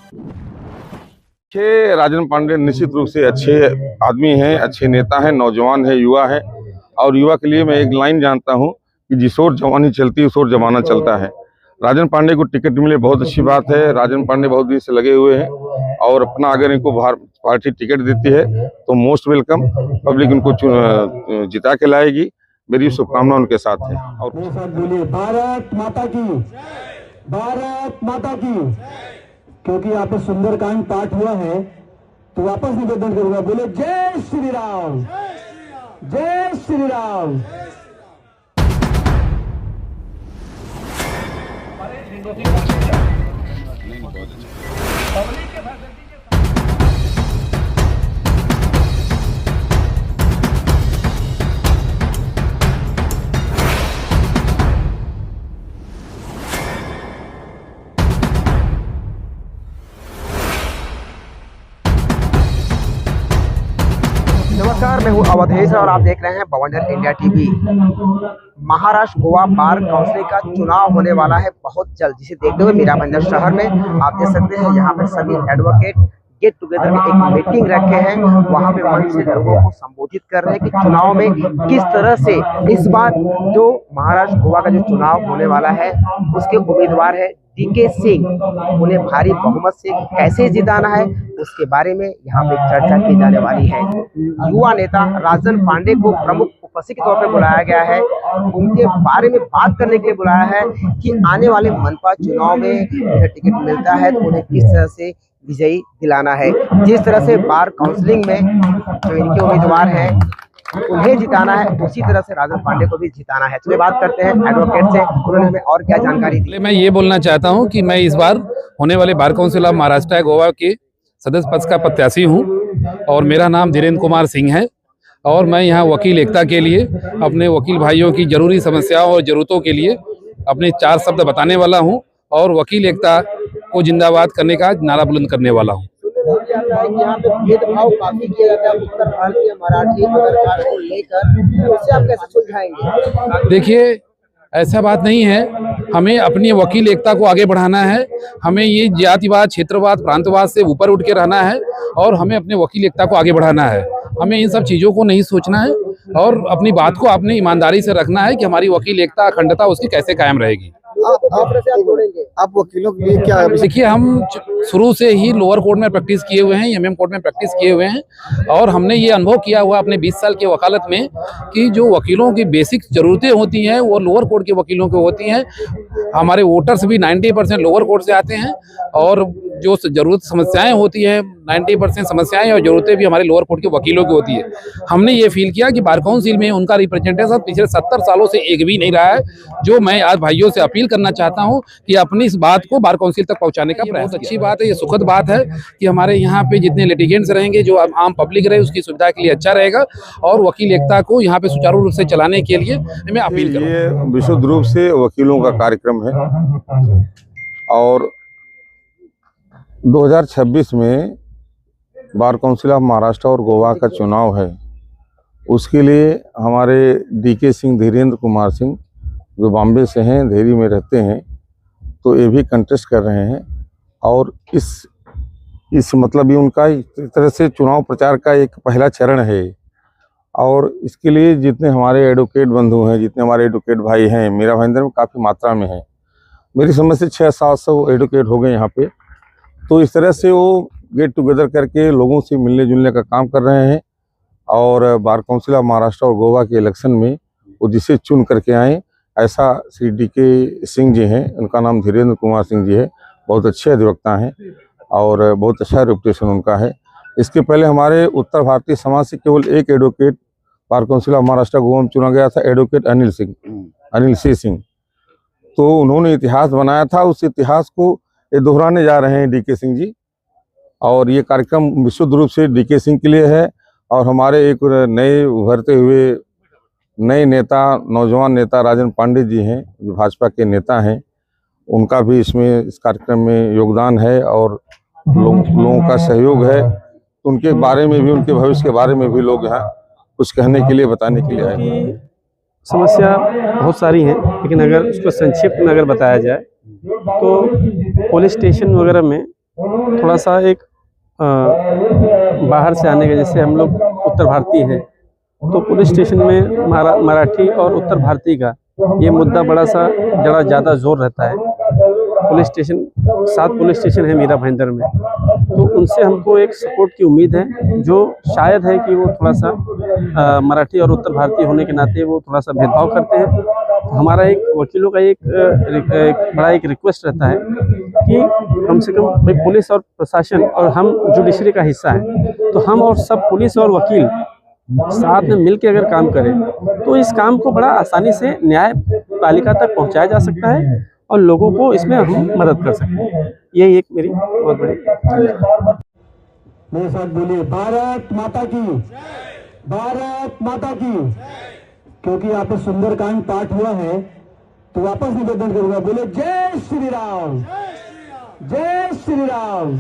अच्छे राजन पांडे निश्चित रूप से अच्छे आदमी हैं, अच्छे नेता हैं, नौजवान है, युवा है। और युवा के लिए मैं एक लाइन जानता हूं कि जिस ओर जवानी चलती है उस ओर जमाना चलता है। राजन पांडे को टिकट मिले बहुत अच्छी बात है। राजन पांडे बहुत दिन से लगे हुए हैं और अपना अगर इनको पार्टी टिकट देती है तो मोस्ट वेलकम। पब्लिक उनको जिता के लाएगी। मेरी शुभकामना उनके साथ है। और बोलिए भारत माता की, भारत माता की। क्योंकि यहाँ पे सुंदरकांड पाठ हुआ है तो वापस निवेदन करूंगा, बोले जय श्री राम, जय श्री राम। नमस्कार, मैं हूं अवधेश और आप देख रहे हैं बवंडर India TV. Maharashtra Goa bar council का चुनाव होने वाला है बहुत जल्द, जिसे देखते हुए मीराबंदर शहर में आप देख सकते हैं यहाँ पे सभी एडवोकेट गेट टुगेदर में एक मीटिंग रखे हैं। वहाँ पे मंच से लोगों को संबोधित कर रहे हैं कि चुनाव में किस तरह से इस बार जो महाराष्ट्र गोवा का जो चुनाव होने वाला है उसके उम्मीदवार है डीके सिंह, उन्हें भारी बहुमत से कैसे जिताना है उसके बारे में यहाँ पे चर्चा की जाने वाली है। युवा नेता राजन पांडे को प्रमुख उपस्थिति के तौर पर बुलाया गया है। उनके बारे में बात करने के लिए बुलाया है कि आने वाले मनपा चुनाव में उन्हें टिकट मिलता है तो उन्हें किस तरह से विजयी दिलाना है। जिस तरह से बार काउंसलिंग में जो इनके उम्मीदवार हैं उन्हें जिताना है, उसी तरह से राजन पांडे को भी जिताना है। चलिए बात करते हैं एडवोकेट से, उन्होंने हमें और क्या जानकारी दी। मैं ये बोलना चाहता हूं कि मैं इस बार होने वाले bar council of Maharashtra Goa के सदस्य पद का प्रत्याशी हूं और मेरा नाम धीरेन्द्र कुमार सिंह है। और मैं यहाँ वकील एकता के लिए अपने वकील भाइयों की जरूरी समस्याओं और जरूरतों के लिए अपने 4 शब्द बताने वाला हूँ और वकील एकता को जिंदाबाद करने का नारा बुलंद करने वाला हूँ। यहाँ पे भेदभाव काफी किया जाता है उत्तर भारतीय मराठी अगर को लेकर, उससे आप कैसे सुलझाएंगे? देखिए, ऐसा बात नहीं है। हमें अपनी वकील एकता को आगे बढ़ाना है। हमें ये जातिवाद, क्षेत्रवाद, प्रांतवाद से ऊपर उठ के रहना है और हमें अपने वकील एकता को आगे बढ़ाना है। हमें इन सब चीज़ों को नहीं सोचना है और अपनी बात को अपनी ईमानदारी से रखना है कि हमारी वकील एकता, अखंडता उसकी कैसे कायम रहेगी। आप वकीलों के लिए क्या? देखिए, हम शुरू से ही लोअर कोर्ट में प्रैक्टिस किए हुए हैं, एमएम कोर्ट में प्रैक्टिस किए हुए हैं और हमने ये अनुभव किया हुआ अपने 20 साल की वकालत में कि जो वकीलों की बेसिक ज़रूरतें होती हैं वो लोअर कोर्ट के वकीलों को होती हैं। हमारे वोटर्स भी 90% लोअर कोर्ट से आते हैं और जो जरूरत समस्याएं होती हैं 90% समस्याएं और जरूरतें भी हमारे लोअर कोर्ट के वकीलों की होती है। हमने ये फील किया कि बार काउंसिल में उनका रिप्रेजेंटेशन पिछले 70 सालों से एक भी नहीं रहा है। जो मैं आज भाइयों से अपील करना चाहता हूं कि अपनी इस बात को बार काउंसिल तक पहुंचाने का प्रयास। अच्छी बात है, ये सुखद बात है कि हमारे यहाँ पे जितने लिटिगेंट्स रहेंगे, जो आम पब्लिक रहे, उसकी सुविधा के लिए अच्छा रहेगा और वकील एकता को यहाँ पे सुचारू रूप से चलाने के लिए मैं अपील करूँ। ये विशुद्ध रूप से वकीलों का कार्यक्रम है और 2026 में बार काउंसिल ऑफ महाराष्ट्र और गोवा का चुनाव है। उसके लिए हमारे डीके सिंह, धीरेन्द्र कुमार सिंह, जो बॉम्बे से हैं, देहरी में रहते हैं, तो ये भी कंटेस्ट कर रहे हैं। और इस मतलब ये उनका इस तरह से चुनाव प्रचार का एक पहला चरण है। और इसके लिए जितने हमारे एडवोकेट बंधु हैं, जितने हमारे एडवोकेट भाई हैं, मेरा भाईंदर में काफ़ी मात्रा में है। मेरी समझ से 600-700 एडवोकेट हो गए यहाँ पे। तो इस तरह से वो गेट टुगेदर करके लोगों से मिलने जुलने का काम कर रहे हैं और बार काउंसिल ऑफ महाराष्ट्र और गोवा के इलेक्शन में वो जिसे चुन करके आए, ऐसा श्री डीके सिंह जी हैं, उनका नाम धीरेन्द्र कुमार सिंह जी है, बहुत अच्छे अधिवक्ता हैं और बहुत अच्छा रेपुटेशन उनका है। इसके पहले हमारे उत्तर भारतीय समाज से केवल एक advocate bar council of Maharashtra Goa में चुना गया था, एडवोकेट अनिल सिंह। तो उन्होंने इतिहास बनाया था, उस इतिहास को ये दोहराने जा रहे हैं डीके सिंह जी। और ये कार्यक्रम विशुद्ध रूप से डीके सिंह के लिए है और हमारे एक नए उभरते हुए नए नेता, नौजवान नेता राजन पांडे जी हैं, जो भाजपा के नेता हैं, उनका भी इसमें इस कार्यक्रम में योगदान है और लोगों का सहयोग है। तो उनके बारे में भी, उनके भविष्य के बारे में भी लोग यहाँ कुछ कहने के लिए, बताने के लिए आए हैं। समस्या बहुत सारी हैं, लेकिन अगर उसको संक्षिप्त में अगर बताया जाए तो पुलिस स्टेशन वगैरह में थोड़ा सा एक बाहर से आने का, जैसे हम लोग उत्तर भारतीय हैं तो पुलिस स्टेशन में मराठी और उत्तर भारतीय का ये मुद्दा बड़ा सा ज़्यादा जोर रहता है। पुलिस स्टेशन 7 पुलिस स्टेशन है मीरा भाईंदर में, तो उनसे हमको एक सपोर्ट की उम्मीद है, जो शायद है कि वो थोड़ा सा मराठी और उत्तर भारतीय होने के नाते वो थोड़ा सा भेदभाव करते हैं। तो हमारा एक वकीलों का एक बड़ा एक रिक्वेस्ट रहता है कि कम से कम भाई पुलिस और प्रशासन और हम जुडिशरी का हिस्सा है, तो हम और सब पुलिस और वकील साथ में मिलकर अगर काम करें तो इस काम को बड़ा आसानी से न्याय पालिका तक पहुंचाया जा सकता है और लोगों को इसमें हम मदद कर सकते हैं। यही एक मेरी बहुत बड़ी मेरे साथ बोलिए भारत माता की, भारत माता की। क्योंकि यहाँ पे सुंदरकांड पाठ हुआ है तो वापस निवेदन करूंगा, बोले जय श्री राम, जय श्री राम।